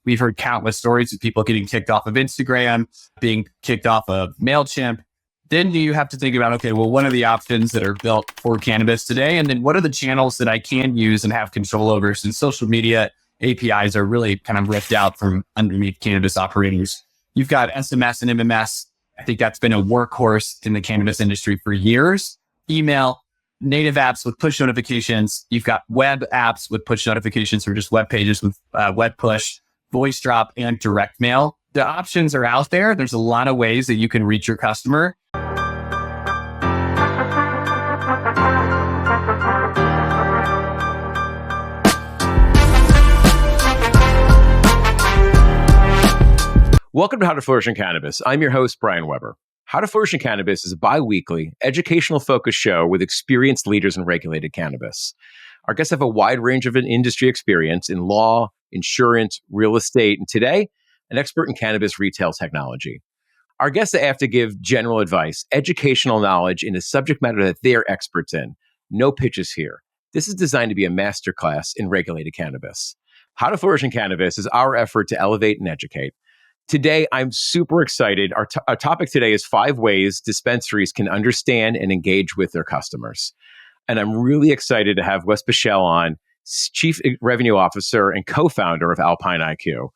We've heard countless stories of people getting kicked off of Instagram, being kicked off of MailChimp. Then you have to think about, okay, well, what are the options that are built for cannabis today? And then what are the channels that I can use and have control over, since social media APIs are really kind of ripped out from underneath cannabis operators. You've got SMS and MMS. I think that's been a workhorse in the cannabis industry for years. Email, native apps with push notifications. You've got web apps with push notifications, or just web pages with web push, voice drop, and direct mail. The options are out there. There's a lot of ways that you can reach your customer. Welcome to How to Flourish in Cannabis. I'm your host, Brian Weber. How to Flourish in Cannabis is a bi-weekly, educational-focused show with experienced leaders in regulated cannabis. Our guests have a wide range of industry experience in law, insurance, real estate, and today, an expert in cannabis retail technology. Our guests have to give general advice, educational knowledge in a subject matter that they're experts in. No pitches here. This is designed to be a masterclass in regulated cannabis. How to Flourish in Cannabis is our effort to elevate and educate. Today, I'm super excited. Our topic today is 5 ways dispensaries can understand and engage with their customers. And I'm really excited to have Wes Paschal on, Chief Revenue Officer and co-founder of Alpine IQ.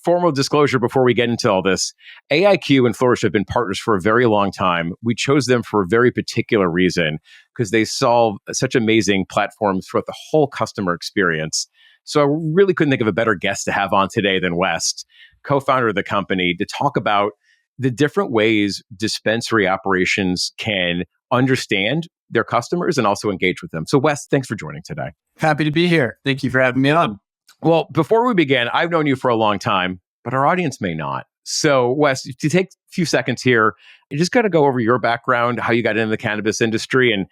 Formal disclosure before we get into all this, AIQ and Flourish have been partners for a very long time. We chose them for a very particular reason, because they solve such amazing platforms throughout the whole customer experience. So I really couldn't think of a better guest to have on today than Wes, co-founder of the company, to talk about the different ways dispensary operations can understand their customers and also engage with them. So Wes, thanks for joining today. Happy to be here. Thank you for having me on. Well, before we begin, I've known you for a long time, but our audience may not. So Wes, to take a few seconds here, you just got to go over your background, how you got into the cannabis industry, and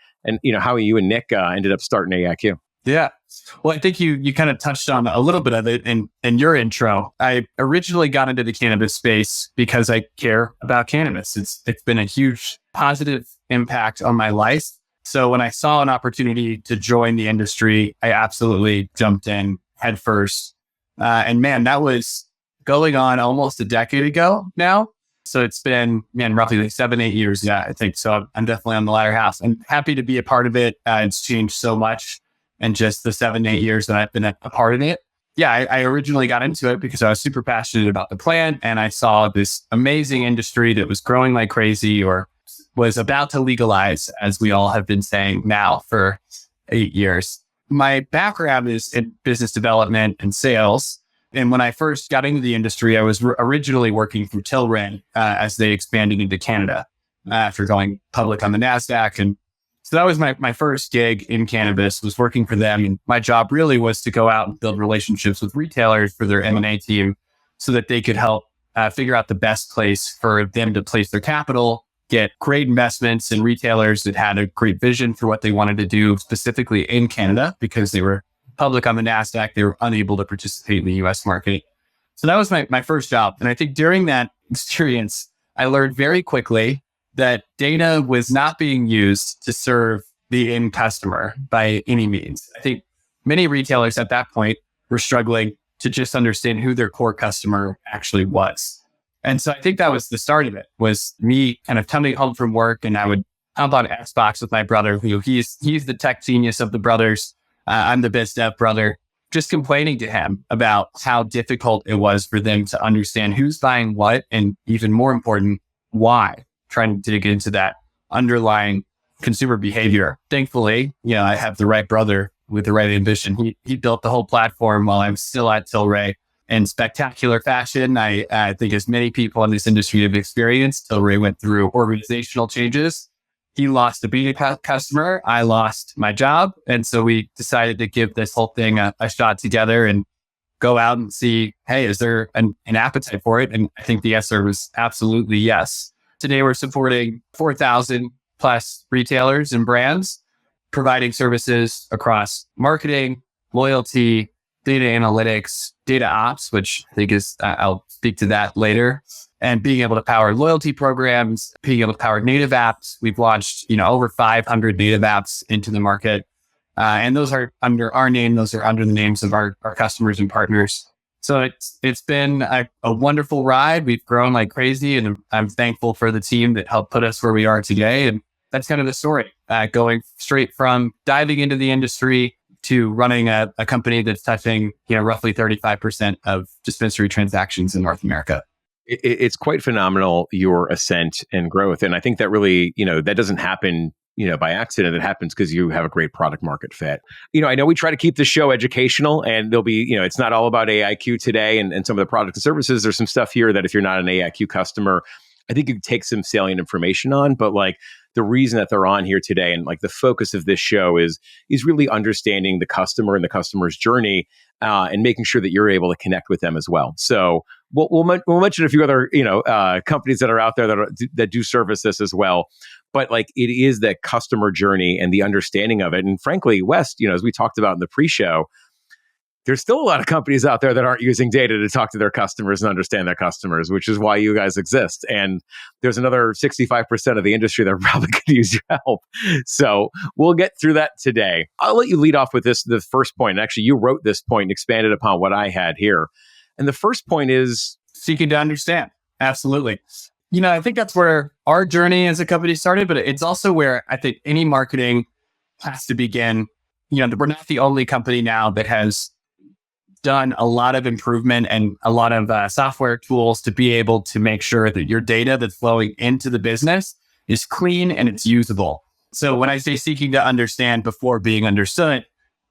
how you and Nick ended up starting AIQ. Yeah. Well, I think you kind of touched on a little bit of it in your intro. I originally got into the cannabis space because I care about cannabis. It's been a huge positive impact on my life. So when I saw an opportunity to join the industry, I absolutely jumped in head first. And man, that was going on almost a decade ago now. So it's been, roughly like 7-8 years. Yeah, I think so. I'm definitely on the latter half. I'm happy to be a part of it. It's changed so much. And just the 7-8 years that I've been a part of it. Yeah, I originally got into it because I was super passionate about the plant, and I saw this amazing industry that was growing like crazy, or was about to legalize, as we all have been saying now for 8 years. My background is in business development and sales. And when I first got into the industry, I was originally working for Tilray as they expanded into Canada after going public on the NASDAQ. And so that was my first gig in cannabis, was working for them. And my job really was to go out and build relationships with retailers for their M&A team so that they could help figure out the best place for them to place their capital, get great investments in retailers that had a great vision for what they wanted to do specifically in Canada, because they were public on the NASDAQ. They were unable to participate in the US market. So that was my first job. And I think during that experience, I learned very quickly that data was not being used to serve the end customer by any means. I think many retailers at that point were struggling to just understand who their core customer actually was. And so I think that was the start of it, was me kind of coming home from work, and I would hop on Xbox with my brother, who he's the tech genius of the brothers. I'm the biz dev brother, just complaining to him about how difficult it was for them to understand who's buying what, and even more important, why. Trying to dig into that underlying consumer behavior. Thankfully, I have the right brother with the right ambition. He built the whole platform while I'm still at Tilray in spectacular fashion. I think, as many people in this industry have experienced, Tilray went through organizational changes. He lost a beta customer. I lost my job. And so we decided to give this whole thing a shot together and go out and see, hey, is there an appetite for it? And I think the answer was absolutely yes. Today, we're supporting 4,000 plus retailers and brands, providing services across marketing, loyalty, data analytics, data ops, which I think is, I'll speak to that later, and being able to power loyalty programs, being able to power native apps. We've launched, over 500 native apps into the market. And those are under our name. Those are under the names of our customers and partners. So it's been a wonderful ride. We've grown like crazy, and I'm thankful for the team that helped put us where we are today. And that's kind of the story, going straight from diving into the industry to running a company that's touching, roughly 35% of dispensary transactions in North America. It's quite phenomenal, your ascent and growth. And I think that really, that doesn't happen, by accident. It happens because you have a great product market fit. I know we try to keep the show educational, and there'll be, it's not all about AIQ today and some of the products and services. There's some stuff here that if you're not an AIQ customer, I think you can take some salient information on, but like the reason that they're on here today and like the focus of this show is really understanding the customer and the customer's journey, and making sure that you're able to connect with them as well. So we'll mention a few other companies that are out there that do service this as well. But like it is that customer journey and the understanding of it. And frankly, Wes, as we talked about in the pre-show, there's still a lot of companies out there that aren't using data to talk to their customers and understand their customers, which is why you guys exist. And there's another 65% of the industry that probably could use your help. So we'll get through that today. I'll let you lead off with the first point. Actually, you wrote this point and expanded upon what I had here. And the first point is seeking to understand. Absolutely. I think that's where our journey as a company started, but it's also where I think any marketing has to begin. We're not the only company now that has done a lot of improvement and a lot of software tools to be able to make sure that your data that's flowing into the business is clean and it's usable. So when I say seeking to understand before being understood,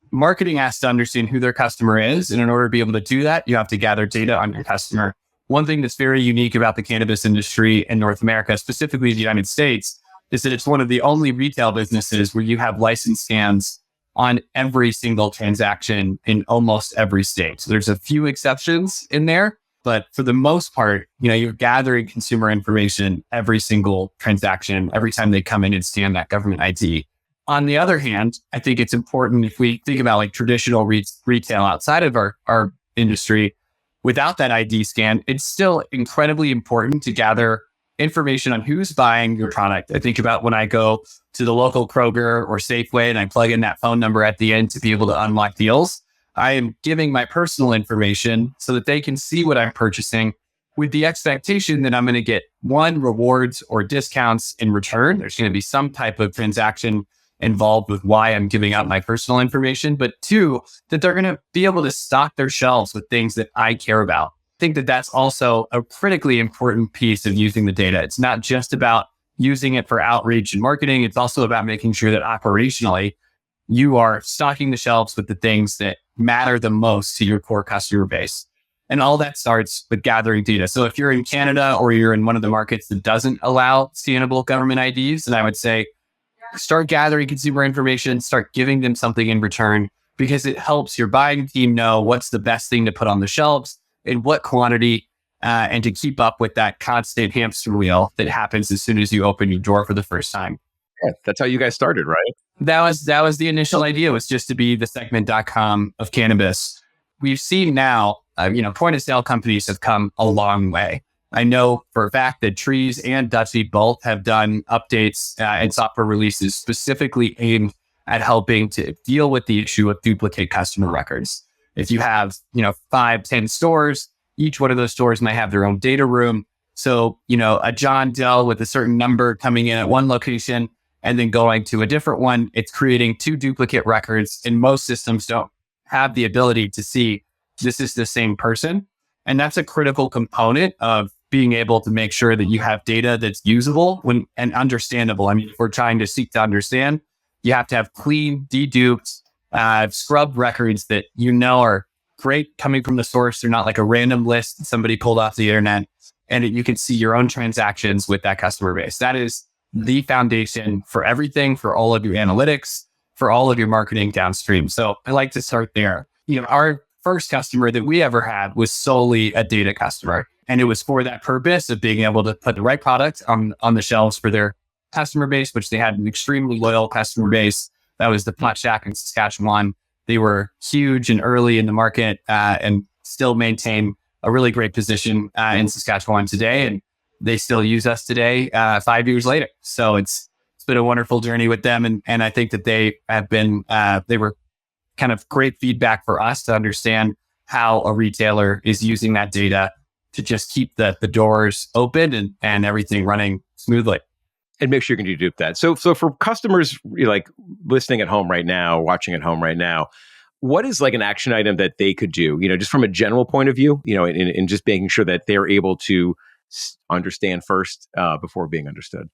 marketing has to understand who their customer is. And in order to be able to do that, you have to gather data on your customer. One thing that's very unique about the cannabis industry in North America, specifically the United States, is that it's one of the only retail businesses where you have license scans on every single transaction in almost every state. So there's a few exceptions in there, but for the most part, you're gathering consumer information every single transaction, every time they come in and scan that government ID. On the other hand, I think it's important if we think about like traditional retail outside of our industry, without that ID scan, it's still incredibly important to gather information on who's buying your product. I think about when I go to the local Kroger or Safeway and I plug in that phone number at the end to be able to unlock deals. I am giving my personal information so that they can see what I'm purchasing with the expectation that I'm going to get one, rewards or discounts in return. There's going to be some type of transaction involved with why I'm giving out my personal information, but two, that they're going to be able to stock their shelves with things that I care about. I think that that's also a critically important piece of using the data. It's not just about using it for outreach and marketing. It's also about making sure that operationally you are stocking the shelves with the things that matter the most to your core customer base. And all that starts with gathering data. So if you're in Canada or you're in one of the markets that doesn't allow scannable government IDs, then I would say start gathering consumer information, start giving them something in return, because it helps your buying team know what's the best thing to put on the shelves in what quantity, and to keep up with that constant hamster wheel that happens as soon as you open your door for the first time. Yeah, that's how you guys started, right? That was the initial idea, was just to be the segment.com of cannabis. We've seen now, point of sale companies have come a long way. I know for a fact that Trees and Dutchie both have done updates and software releases specifically aimed at helping to deal with the issue of duplicate customer records. If you have, 5, 10 stores, each one of those stores might have their own data room. So, a John Doe with a certain number coming in at one location and then going to a different one, it's creating 2 duplicate records. And most systems don't have the ability to see this is the same person. And that's a critical component of being able to make sure that you have data that's usable and understandable. I mean, if we're trying to seek to understand, you have to have clean, deduped, scrubbed records that are great coming from the source. They're not like a random list that somebody pulled off the internet, and you can see your own transactions with that customer base. That is the foundation for everything, for all of your analytics, for all of your marketing downstream. So I like to start there. Our first customer that we ever had was solely a data customer. And it was for that purpose of being able to put the right product on the shelves for their customer base, which they had an extremely loyal customer base. That was the Pot Shack in Saskatchewan. They were huge and early in the market, and still maintain a really great position in Saskatchewan today. And they still use us today, 5 years later. So it's been a wonderful journey with them. And I think that they have been, they were kind of great feedback for us to understand how a retailer is using that data to just keep the doors open and everything running smoothly. And make sure you can dedupe that. So for customers like listening at home right now, watching at home right now, what is like an action item that they could do, just from a general point of view, in just making sure that they're able to understand first before being understood?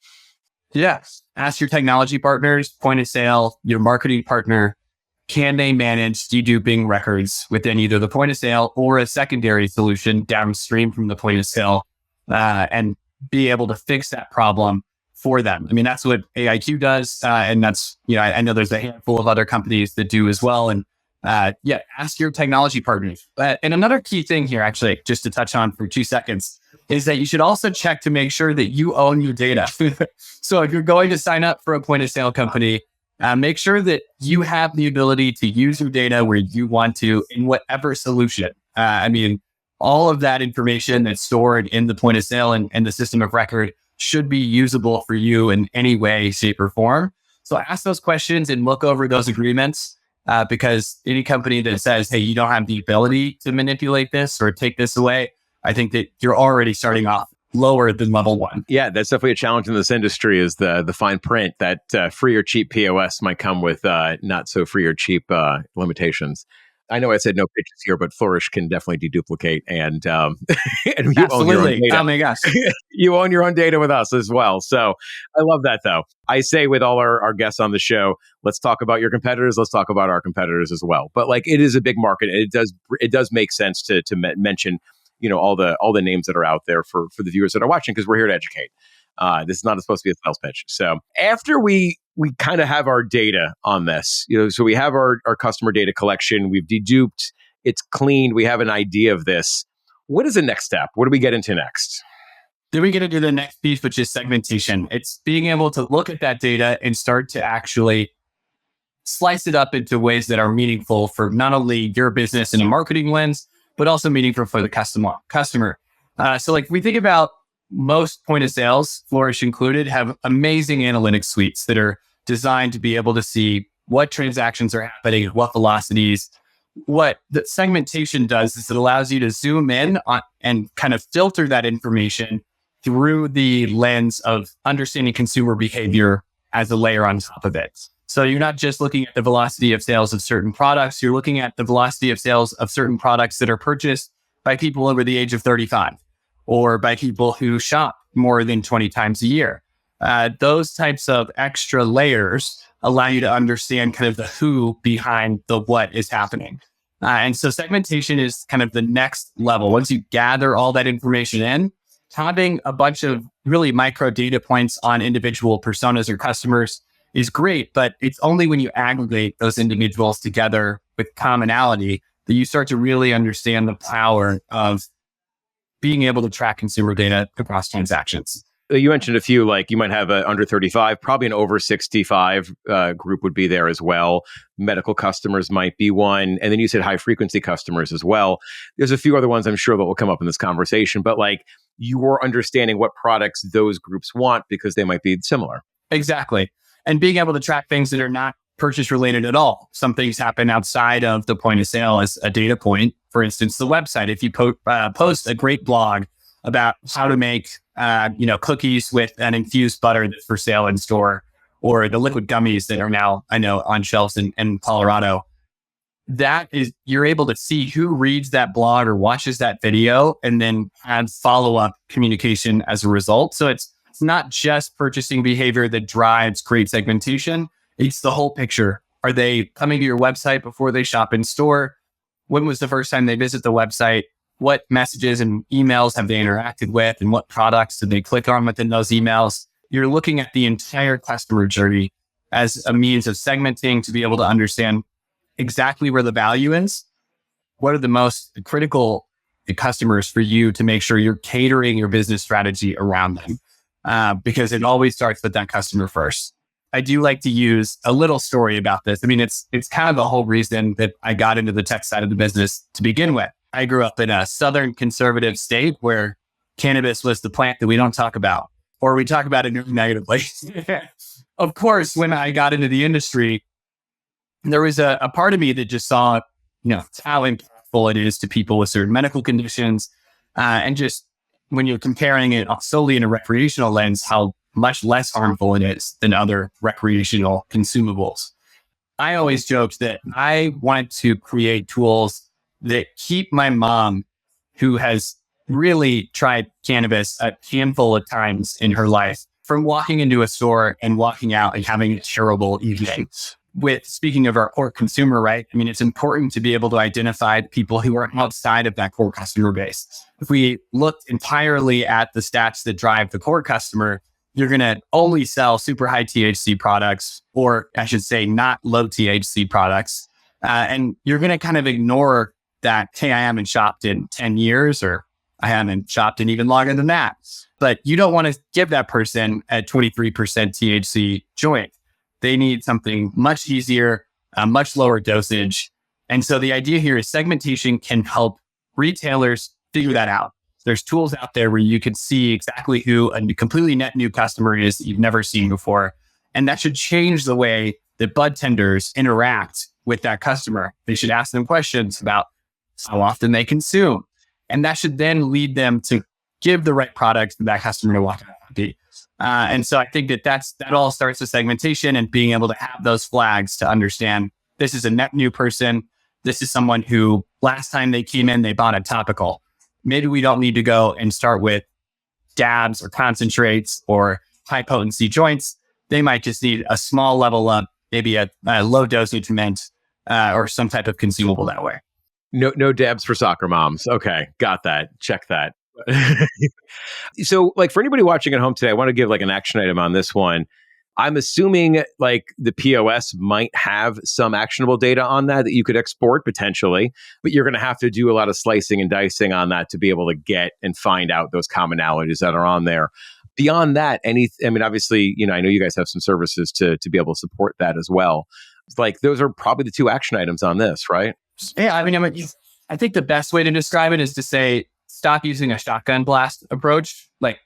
Yes. Ask your technology partners, point of sale, your marketing partner, can they manage deduping records within either the point of sale or a secondary solution downstream from the point of sale, and be able to fix that problem for them? I mean, that's what AIQ does. And that's, I know there's a handful of other companies that do as well. And ask your technology partners. And another key thing here, actually, just to touch on for 2 seconds, is that you should also check to make sure that you own your data. So if you're going to sign up for a point of sale company, make sure that you have the ability to use your data where you want to in whatever solution. All of that information that's stored in the point of sale and the system of record should be usable for you in any way, shape, or form. So ask those questions and look over those agreements, because any company that says, hey, you don't have the ability to manipulate this or take this away, I think that you're already starting off lower than level 1. Yeah, that's definitely a challenge in this industry, is the fine print that free or cheap POS might come with not so free or cheap limitations. I know I said no pitches here, but Flourish can definitely deduplicate and and you own your own data. Oh my gosh. You own your own data with us as well. So I love that, though. I say with all our guests on the show, let's talk about your competitors. Let's talk about our competitors as well. But like, it is a big market. And it does make sense to mention all the names that are out there for the viewers that are watching, because we're here to educate. This is not supposed to be a sales pitch. So after we kind of have our data on this, so we have our customer data collection, we've deduped, it's cleaned, we have an idea of this. What is the next step? What do we get into next? Then we get into the next piece, which is segmentation. It's being able to look at that data and start to actually slice it up into ways that are meaningful for not only your business in a marketing lens, but also meaningful for the customer. So like, we think about most point of sales, Flourish included, have amazing analytics suites that are designed to be able to see what transactions are happening at what velocities. What the segmentation does is it allows you to zoom in on and kind of filter that information through the lens of understanding consumer behavior as a layer on top of it. So you're not just looking at the velocity of sales of certain products, you're looking at the velocity of sales of certain products that are purchased by people over the age of 35 or by people who shop more than 20 times a year. Those types of extra layers allow you to understand kind of the who behind the what is happening. And so segmentation is kind of the next level. Once you gather all that information in, having a bunch of really micro data points on individual personas or customers is great, but it's only when you aggregate those individuals together with commonality that you start to really understand the power of being able to track consumer data across transactions. You mentioned a few, like you might have an under 35, probably an over 65 group would be there as well. Medical customers might be one. And then you said high frequency customers as well. There's a few other ones I'm sure that will come up in this conversation, but like you're understanding what products those groups want because they might be similar. Exactly. And being able to track things that are not purchase related at all. Some things happen outside of the point of sale as a data point. For instance, the website. If you post a great blog about how to make cookies with an infused butter that's for sale in store, or the liquid gummies that are now, I know, on shelves in Colorado, that is, you're able to see who reads that blog or watches that video and then have follow-up communication as a result. So it's not just purchasing behavior that drives great segmentation. It's the whole picture. Are they coming to your website before they shop in store? When was the first time they visit the website? What messages and emails have they interacted with? And what products did they click on within those emails? You're looking at the entire customer journey as a means of segmenting to be able to understand exactly where the value is. What are the most critical customers for you to make sure you're catering your business strategy around them? Because it always starts with that customer first. I do like to use a little story about this. I mean, it's kind of the whole reason that I got into the tech side of the business to begin with. I grew up in a Southern conservative state where cannabis was the plant that we don't talk about, or we talk about it negatively. Of course, when I got into the industry, there was a part of me that just saw, how impactful harmful it is to people with certain medical conditions. And just when you're comparing it solely in a recreational lens, how much less harmful it is than other recreational consumables. I always joked that I wanted to create tools that keep my mom, who has really tried cannabis a handful of times in her life, from walking into a store and walking out and having a terrible evening. With speaking of our core consumer, right? I mean, it's important to be able to identify people who are outside of that core customer base. If we look entirely at the stats that drive the core customer, you're going to only sell super high THC products, or I should say not low THC products. And you're going to kind of ignore that, hey, I haven't shopped in 10 years, or I haven't shopped in even longer than that. But you don't want to give that person a 23% THC joint. They need something much easier, a much lower dosage. And so the idea here is segmentation can help retailers figure that out. There's tools out there where you can see exactly who a completely net new customer is that you've never seen before. And that should change the way that bud tenders interact with that customer. They should ask them questions about how often they consume. And that should then lead them to give the right product to that customer to walk out happy. And so I think that all starts with segmentation and being able to have those flags to understand this is a net new person. This is someone who last time they came in, they bought a topical. Maybe we don't need to go and start with dabs or concentrates or high potency joints. They might just need a small level up, maybe a low dosage mint or some type of consumable that way. No dabs for soccer moms. Okay, got that. Check that. So, like, for anybody watching at home today, I want to give like an action item on this one. I'm assuming like the POS might have some actionable data on that you could export potentially, but you're going to have to do a lot of slicing and dicing on that to be able to get and find out those commonalities that are on there. Beyond that, obviously, I know you guys have some services to be able to support that as well. Like, those are probably the two action items on this, right? Yeah, I think the best way to describe it is to say, stop using a shotgun blast approach. Like,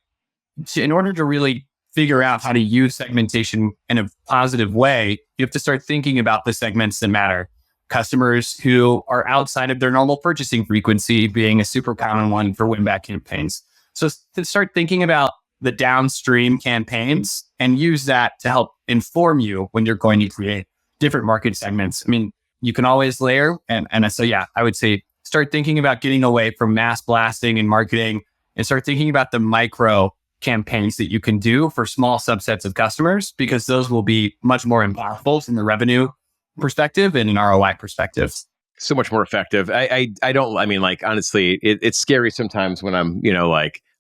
in order to really figure out how to use segmentation in a positive way, you have to start thinking about the segments that matter. Customers who are outside of their normal purchasing frequency being a super common one for win-back campaigns. So to start thinking about the downstream campaigns and use that to help inform you when you're going to create different market segments. I mean, you can always layer. And so, yeah, I would say start thinking about getting away from mass blasting and marketing and start thinking about the micro campaigns that you can do for small subsets of customers, because those will be much more impactful from the revenue perspective and an ROI perspective. So much more effective. Honestly, it's scary sometimes when I'm,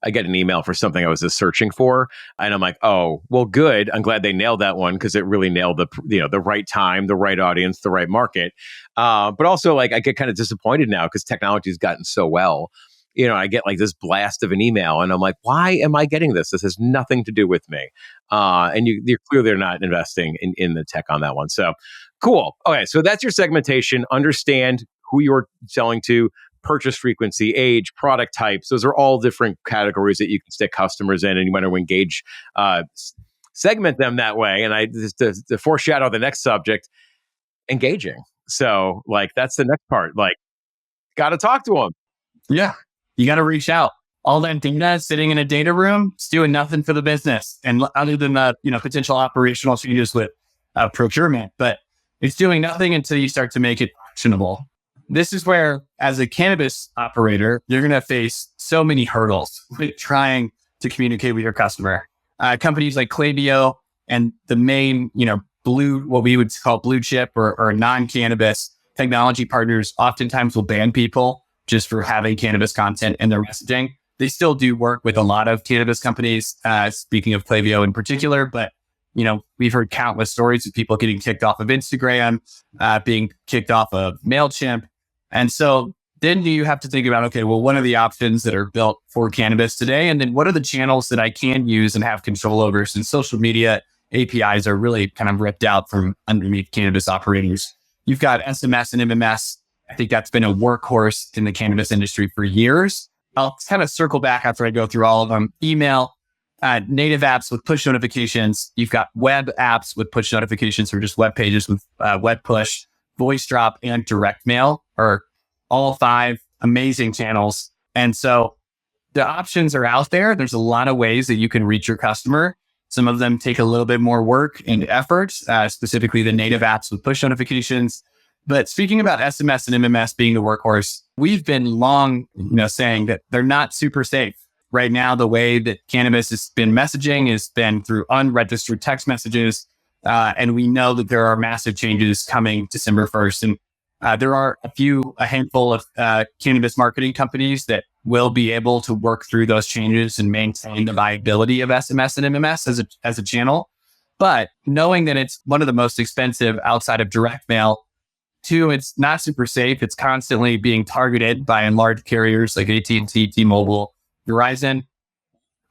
I get an email for something I was just searching for, and I'm like, oh, well, good. I'm glad they nailed that one, because it really nailed the right time, the right audience, the right market. But also, like, I get kind of disappointed now because technology has gotten so well. I get like this blast of an email, and I'm like, why am I getting this? This has nothing to do with me. And you're clearly not investing in the tech on that one. So cool. Okay, so that's your segmentation. Understand who you're selling to, purchase frequency, age, product types. Those are all different categories that you can stick customers in, and you want to engage, segment them that way. And I just to foreshadow the next subject, engaging. So, like, that's the next part. Like, got to talk to them. Yeah, you got to reach out. All that data sitting in a data room, it's doing nothing for the business, and other than potential operational changes with procurement, but it's doing nothing until you start to make it actionable. This is where, as a cannabis operator, you're going to face so many hurdles with trying to communicate with your customer. Companies like Klaviyo and the main, what we would call blue chip or non-cannabis technology partners oftentimes will ban people just for having cannabis content in their messaging. They still do work with a lot of cannabis companies, speaking of Klaviyo in particular, but we've heard countless stories of people getting kicked off of Instagram, being kicked off of MailChimp. And so then you have to think about, okay, well, what are the options that are built for cannabis today? And then what are the channels that I can use and have control over, since social media APIs are really kind of ripped out from underneath cannabis operators? You've got SMS and MMS. I think that's been a workhorse in the cannabis industry for years. I'll kind of circle back after I go through all of them. Email, native apps with push notifications. You've got web apps with push notifications, or just web pages with web push. Voice drop and direct mail are all 5 amazing channels. And so the options are out there. There's a lot of ways that you can reach your customer. Some of them take a little bit more work and effort, specifically the native apps with push notifications. But speaking about SMS and MMS being the workhorse, we've been long, saying that they're not super safe. Right now, the way that cannabis has been messaging has been through unregistered text messages. And we know that there are massive changes coming December 1st. And there are a handful of cannabis marketing companies that will be able to work through those changes and maintain the viability of SMS and MMS as a channel. But knowing that it's one of the most expensive outside of direct mail, 2, it's not super safe. It's constantly being targeted by large carriers like AT&T, T-Mobile, Verizon.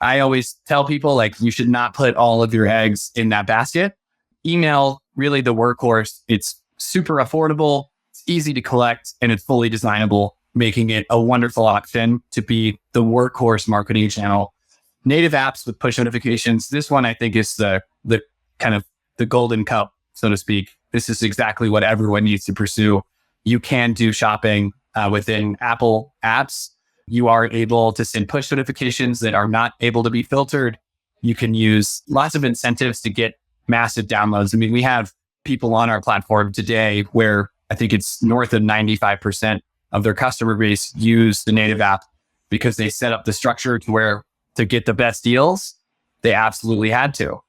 I always tell people, you should not put all of your eggs in that basket. Email, really the workhorse. It's super affordable, it's easy to collect, and it's fully designable, making it a wonderful option to be the workhorse marketing channel. Native apps with push notifications. This one, I think, is the kind of the golden cup, so to speak. This is exactly what everyone needs to pursue. You can do shopping within Apple apps. You are able to send push notifications that are not able to be filtered. You can use lots of incentives to get massive downloads. I mean, we have people on our platform today where I think it's north of 95% of their customer base use the native app because they set up the structure to where to get the best deals, they absolutely had to.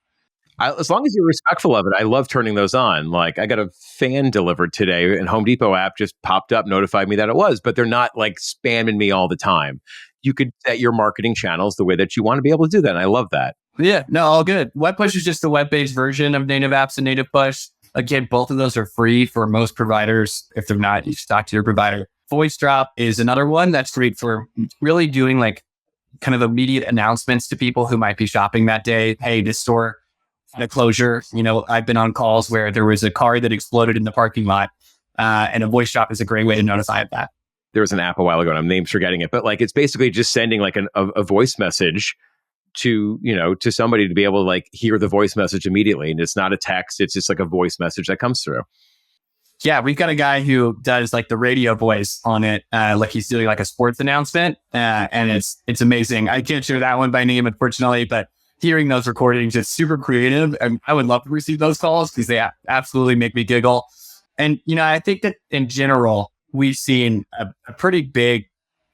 As long as you're respectful of it, I love turning those on. I got a fan delivered today, and Home Depot app just popped up, notified me that it was, but they're not spamming me all the time. You could set your marketing channels the way that you want to be able to do that. And I love that. Yeah, no, all good. Web Push is just a web-based version of native apps and native push. Again, both of those are free for most providers. If they're not, you should talk to your provider. Voice Drop is another one that's great for really doing kind of immediate announcements to people who might be shopping that day. Hey, this store had a closure. I've been on calls where there was a car that exploded in the parking lot, and a voice drop is a great way to notify of that. There was an app a while ago, and I'm name's forgetting it, but it's basically just sending a voice message to somebody to be able to hear the voice message immediately. And it's not a text. It's just a voice message that comes through. Yeah. We've got a guy who does the radio voice on it. He's doing a sports announcement. And it's amazing. I can't share that one by name, unfortunately, but hearing those recordings is super creative. And I would love to receive those calls because they absolutely make me giggle. And, I think that in general, we've seen a pretty big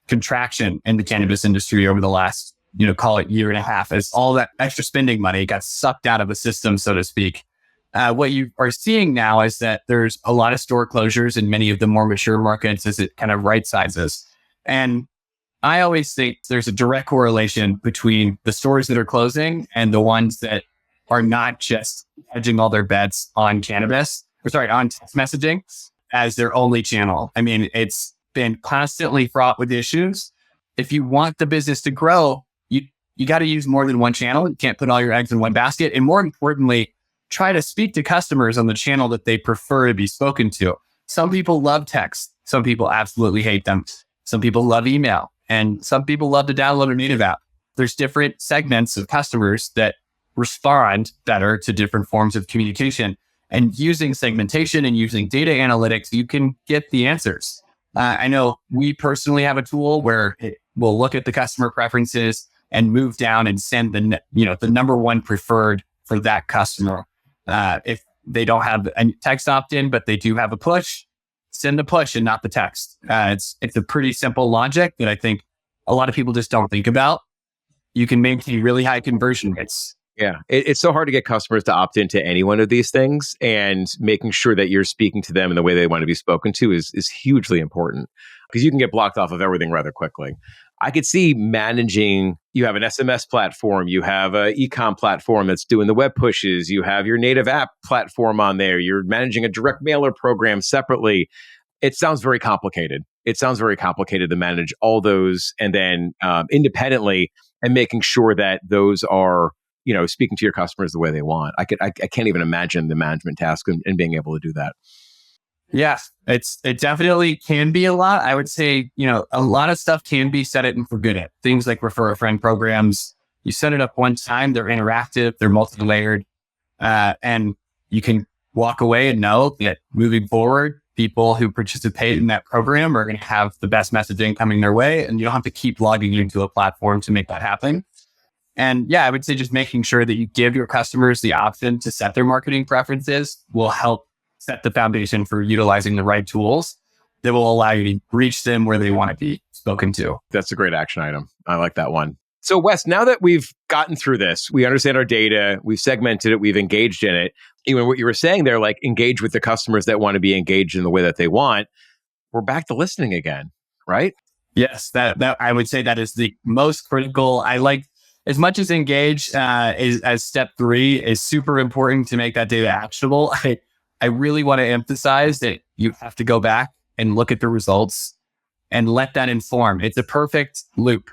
contraction in the cannabis industry over the last, call it year and a half, as all that extra spending money got sucked out of the system, so to speak. What you are seeing now is that there's a lot of store closures in many of the more mature markets as it kind of right sizes. And I always think there's a direct correlation between the stores that are closing and the ones that are not just hedging all their bets on on text messaging as their only channel. I mean, it's been constantly fraught with issues. If you want the business to grow, you got to use more than one channel. You can't put all your eggs in one basket. And more importantly, try to speak to customers on the channel that they prefer to be spoken to. Some people love text. Some people absolutely hate them. Some people love email. And some people love to download a native app. There's different segments of customers that respond better to different forms of communication. And using segmentation and using data analytics, you can get the answers. I know we personally have a tool where it will look at the customer preferences and move down and send the number one preferred for that customer. If they don't have a text opt-in, but they do have a push, send the push and not the text. It's a pretty simple logic that I think a lot of people just don't think about. You can maintain really high conversion rates. Yeah, it's so hard to get customers to opt into any one of these things, and making sure that you're speaking to them in the way they want to be spoken to is hugely important, because you can get blocked off of everything rather quickly. I could see managing, you have an SMS platform, you have an e-com platform that's doing the web pushes, you have your native app platform on there, you're managing a direct mailer program separately. It sounds very complicated. It sounds very complicated to manage all those and then independently, and making sure that those are, speaking to your customers the way they want. I can't even imagine the management task and being able to do that. Yeah, it definitely can be a lot. I would say, a lot of stuff can be set it and forget it. Things like refer a friend programs, you set it up one time, they're interactive, they're multi-layered, and you can walk away and know that moving forward, people who participate in that program are going to have the best messaging coming their way. And you don't have to keep logging into a platform to make that happen. And yeah, I would say just making sure that you give your customers the option to set their marketing preferences will help set the foundation for utilizing the right tools that will allow you to reach them where they want to be spoken to. That's a great action item. I like that one. So Wes, now that we've gotten through this, we understand our data, we've segmented it, we've engaged in it. Even what you were saying there, like engage with the customers that want to be engaged in the way that they want. We're back to listening again, right? Yes, that I would say that is the most critical. I like as much as engage as step 3 is super important to make that data actionable. I really want to emphasize that you have to go back and look at the results and let that inform. It's a perfect loop.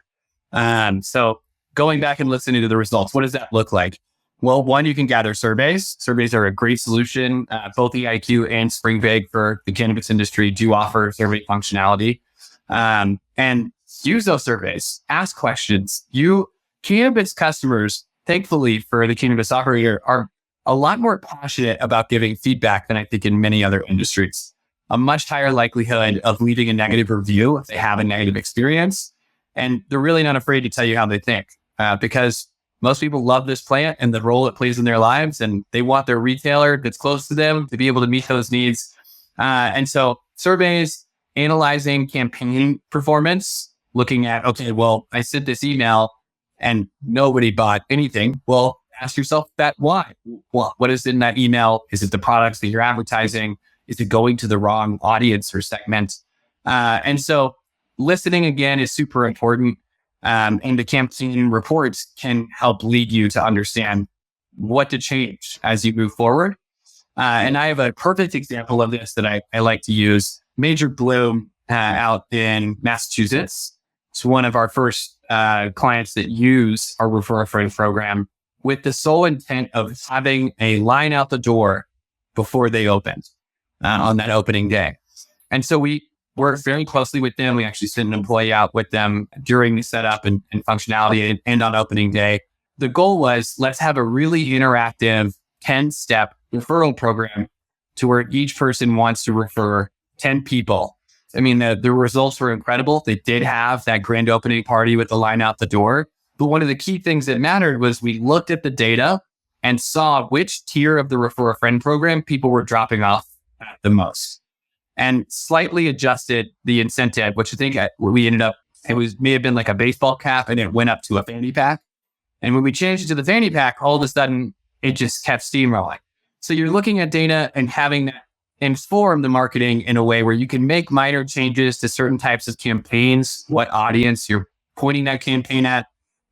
So going back and listening to the results, what does that look like? Well, one, you can gather surveys. Surveys are a great solution. Both EIQ and Spring Bake for the cannabis industry do offer survey functionality. And use those surveys, ask questions. Cannabis customers, thankfully for the cannabis operator, are a lot more passionate about giving feedback than I think in many other industries. A much higher likelihood of leaving a negative review if they have a negative experience. And they're really not afraid to tell you how they think because most people love this plant and the role it plays in their lives. And they want their retailer that's close to them to be able to meet those needs. And so surveys, analyzing campaign performance, looking at, okay, well, I sent this email and nobody bought anything. Well, ask yourself that why? Well, what is in that email? Is it the products that you're advertising? Is it going to the wrong audience or segment? And so listening again is super important. And the campaign reports can help lead you to understand what to change as you move forward. And I have a perfect example of this that I like to use. Major Bloom out in Massachusetts. It's one of our first clients that use our refer a friend program with the sole intent of having a line out the door before they opened on that opening day. And so we work very closely with them. We actually sent an employee out with them during the setup and functionality and on opening day. The goal was, let's have a really interactive 10-step referral program to where each person wants to refer 10 people. I mean, the results were incredible. They did have that grand opening party with the line out the door. But one of the key things that mattered was we looked at the data and saw which tier of the refer a friend program people were dropping off at the most, and slightly adjusted the incentive, which I think we ended up, may have been like a baseball cap and it went up to a fanny pack. And when we changed it to the fanny pack, all of a sudden it just kept steamrolling. So you're looking at data and having that inform the marketing in a way where you can make minor changes to certain types of campaigns, what audience you're pointing that campaign at.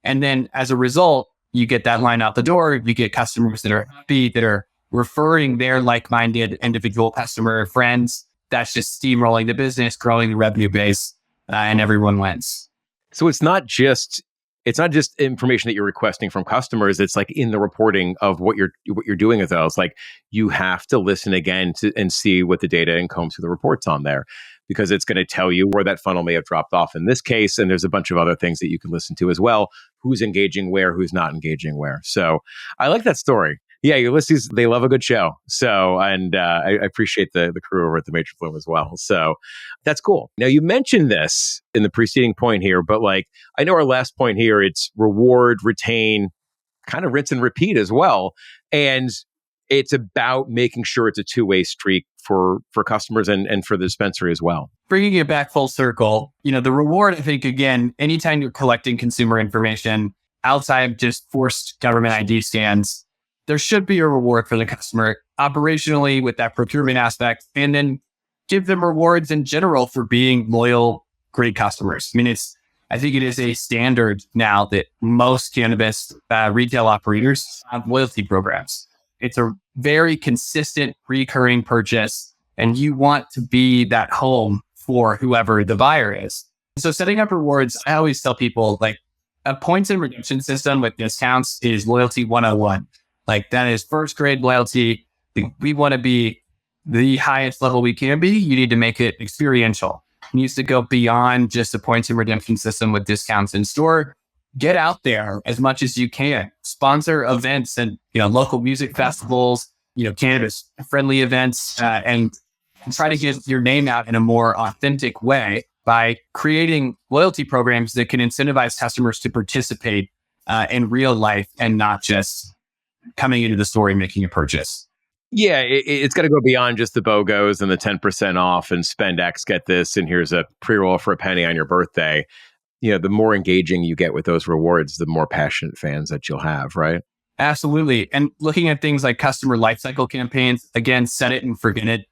And then as a result, you get that line out the door. You get customers that are happy, that are referring their like-minded individual customer friends. That's just steamrolling the business, growing the revenue base, and everyone wins. So it's not just information that you're requesting from customers. It's like in the reporting of what you're doing with those. Like you have to listen again and see what the data and comb through the reports on there, because it's going to tell you where that funnel may have dropped off in this case. And there's a bunch of other things that you can listen to as well. Who's engaging where, who's not engaging where. So I like that story. Yeah, Ulysses, they love a good show. So, and I appreciate the crew over at the Major Bloom as well. So that's cool. Now, you mentioned this in the preceding point here, but like, I know our last point here, it's reward, retain, kind of rinse and repeat as well. And it's about making sure it's a two-way streak for customers and for the dispensary as well. Bringing it back full circle, the reward, I think, again, anytime you're collecting consumer information outside of just forced government ID scans, there should be a reward for the customer operationally with that procurement aspect, and then give them rewards in general for being loyal, great customers. I mean, I think it is a standard now that most cannabis retail operators have loyalty programs. It's a very consistent recurring purchase, and you want to be that home for whoever the buyer is. So setting up rewards, I always tell people like a points and redemption system with discounts is loyalty 101. Like that is first grade loyalty. We want to be the highest level we can be. You need to make it experiential. It needs to go beyond just a points and redemption system with discounts in store. Get out there as much as you can. Sponsor events and local music festivals, cannabis friendly events, and and try to get your name out in a more authentic way by creating loyalty programs that can incentivize customers to participate in real life and not just coming into the store and making a purchase. Yeah, it's got to go beyond just the BOGOs and the 10% off and spend X, get this, and here's a pre-roll for a penny on your birthday. The more engaging you get with those rewards, the more passionate fans that you'll have, right? Absolutely. And looking at things like customer lifecycle campaigns, again, set it and forget it.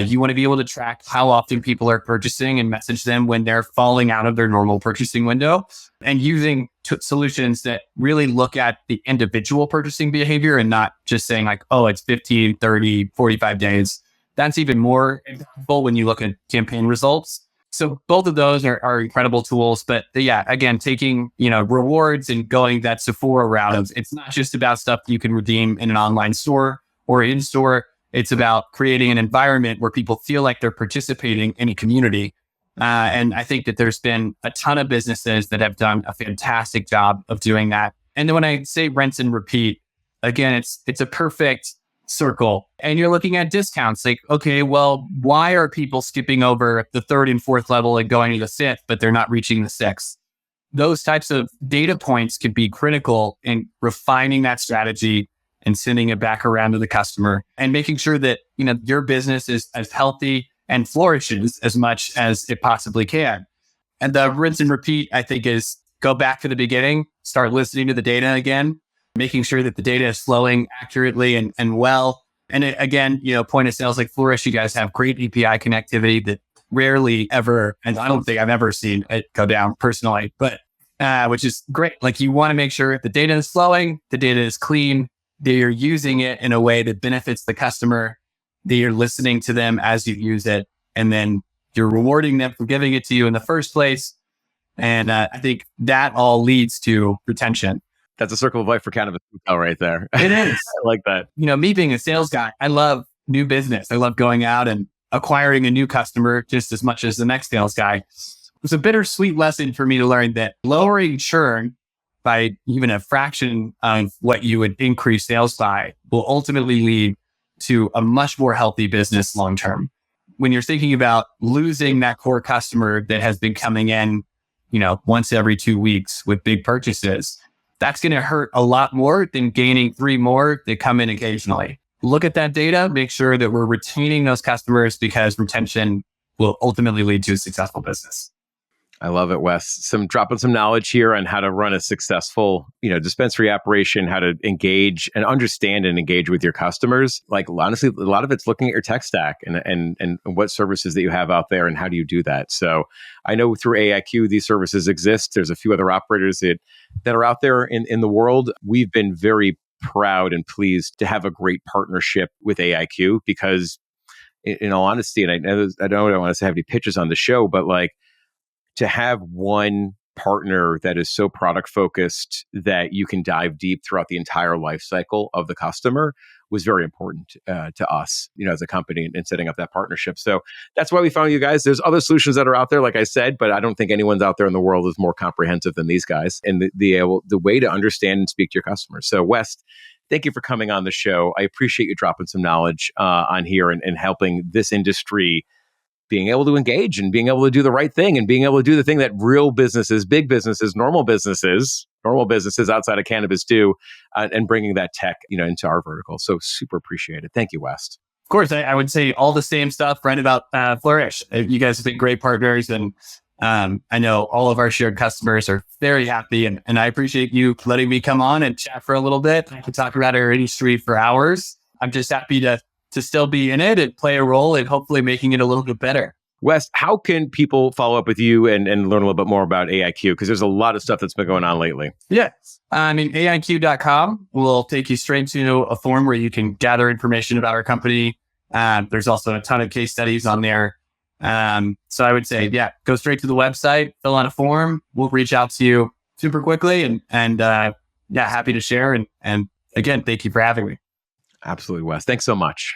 You want to be able to track how often people are purchasing and message them when they're falling out of their normal purchasing window, and using solutions that really look at the individual purchasing behavior and not just saying like, oh, it's 15, 30, 45 days. That's even more impactful when you look at campaign results. So both of those are incredible tools. But yeah, again, taking, rewards and going that Sephora route of, it's not just about stuff you can redeem in an online store or in store. It's about creating an environment where people feel like they're participating in a community. And I think that there's been a ton of businesses that have done a fantastic job of doing that. And then when I say rinse and repeat, again, it's a perfect circle. And you're looking at discounts like, okay, well, why are people skipping over the third and fourth level and going to the fifth, but they're not reaching the sixth? Those types of data points could be critical in refining that strategy and sending it back around to the customer and making sure that, your business is as healthy and flourishes as much as it possibly can. And the rinse and repeat, I think, is go back to the beginning, start listening to the data again, making sure that the data is flowing accurately and well. And again, point of sales like Flourish, you guys have great API connectivity that rarely ever, and I don't think I've ever seen it go down personally, but which is great. Like, you want to make sure the data is flowing, the data is clean, that you're using it in a way that benefits the customer, that you're listening to them as you use it, and then you're rewarding them for giving it to you in the first place. And I think that all leads to retention. That's a circle of life for cannabis retail right there. It is. I like that. Me being a sales guy, I love new business. I love going out and acquiring a new customer just as much as the next sales guy. It was a bittersweet lesson for me to learn that lowering churn by even a fraction of what you would increase sales by will ultimately lead to a much more healthy business long-term. When you're thinking about losing that core customer that has been coming in, once every 2 weeks with big purchases, that's going to hurt a lot more than gaining 3 more that come in occasionally. Look at that data, make sure that we're retaining those customers, because retention will ultimately lead to a successful business. I love it, Wes. Dropping some knowledge here on how to run a successful, dispensary operation, how to engage and understand and engage with your customers. Like, honestly, a lot of it's looking at your tech stack and what services that you have out there and how do you do that. So I know through AIQ, these services exist. There's a few other operators that are out there in the world. We've been very proud and pleased to have a great partnership with AIQ because, in all honesty, and I don't want to have any pitches on the show, but like, to have one partner that is so product focused that you can dive deep throughout the entire life cycle of the customer was very important to us, as a company in setting up that partnership. So that's why we found you guys. There's other solutions that are out there, like I said, but I don't think anyone's out there in the world is more comprehensive than these guys and the way to understand and speak to your customers. So Wes, thank you for coming on the show. I appreciate you dropping some knowledge on here and helping this industry being able to engage and being able to do the right thing and being able to do the thing that real businesses, big businesses, normal businesses outside of cannabis do, and bringing that tech, into our vertical. So super appreciate it. Thank you, Wes. Of course, I would say all the same stuff right about Flourish. You guys have been great partners, and I know all of our shared customers are very happy, and I appreciate you letting me come on and chat for a little bit. I could talk about our industry for hours. I'm just happy to still be in it and play a role in hopefully making it a little bit better. Wes, how can people follow up with you and learn a little bit more about AIQ? Because there's a lot of stuff that's been going on lately. Yeah. AIQ.com will take you straight to a form where you can gather information about our company. There's also a ton of case studies on there. So I would say, go straight to the website, fill out a form. We'll reach out to you super quickly and happy to share. And again, thank you for having me. Absolutely, Wes. Thanks so much.